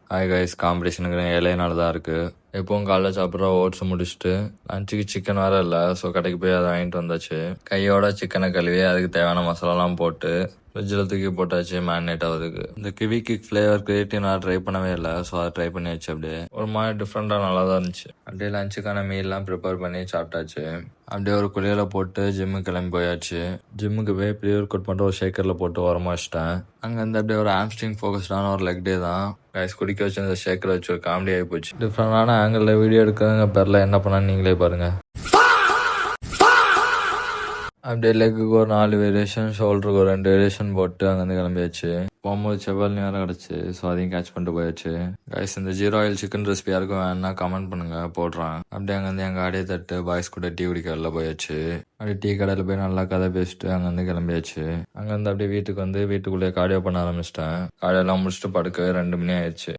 Hi guys, காம்படிஷனுக்கு ஏழைய நாள் தான் இருக்கு. எப்பவும் காலைல சாப்பிட்ற ஓட்ஸ் முடிச்சுட்டு லஞ்சுக்கு சிக்கன் வேற இல்லை. ஸோ கடைக்கு போய் அதை வாங்கிட்டு வந்தாச்சு. கையோட சிக்கனை கழுவி அதுக்கு தேவையான மசாலாலாம் போட்டு ஃப்ரிட்ஜில் தூக்கி போட்டாச்சு மேரினேட் ஆகுதுக்கு. இந்த கிவி கிக் ஃப்ளேவர் கிரியேட்டிவ் நான் ட்ரை பண்ணவே இல்லை. ஸோ அதை ட்ரை பண்ணியாச்சு. அப்படியே ஒரு மாதிரி டிஃப்ரெண்டாக நல்லா தான் இருந்துச்சு. அப்படியே லஞ்சுக்கான மீல்லாம் ப்ரிப்பேர் பண்ணி சாப்பிட்டாச்சு. அப்படியே ஒரு குளியல போட்டு ஜிம்முக்கு கிளம்பி போயாச்சு. ஜிம்முக்கு போய் ப்ரீ ஒர்க் அவுட் பண்ணிட்டு ஒரு ஷேக்கரில் போட்டு உரமா வச்சிட்டேன். அங்கேருந்து அப்படியே ஒரு ஆம்ஸ்ட்ரிங் ஃபோக்கஸ்டான ஒரு லெக் டே தான். கைஸ் குடிக்க வச்சு அந்த ஷேக்கரை வச்சு ஒரு காமெடி ஆகி போச்சு. டிஃப்ரெண்டான ஆங்கிளில் வீடியோ எடுக்கிறவங்க பேரில் என்ன பண்ணான்னு நீங்களே பாருங்க. அப்படியே லெக்குக்கு ஒரு 4 வேரியேஷன், ஷோல்டருக்கு ஒரு 2 வேரியேஷன் போட்டு அங்கேருந்து கிளம்பியாச்சு. போகும்போது செவ்வல் நேரம் கிடச்சி. ஸோ அதையும் கேட்ச் பண்ணிட்டு போயாச்சு. கைஸ் இந்த ஜீரோ ஆயில் சிக்கன் ரெசிபி யாருக்கும் வேணா கமெண்ட் பண்ணுங்க, போடுறேன். அப்படியே அங்கேருந்து எங்கள் ஆடியை தட்டு பாய்ஸ் கூட டீ குடிக்க வெளில போயாச்சு. அப்படியே டீ கடையில் போய் நல்லா கதை பேசிட்டு அங்கேருந்து கிளம்பியாச்சு. அங்கேருந்து அப்படியே வீட்டுக்கு வந்து வீட்டுக்குள்ளேயே கார்டியோ பண்ண ஆரம்பிச்சிட்டேன். கார்டியோலாம் முடிச்சுட்டு படுக்கவே 2 மணி ஆயிடுச்சு.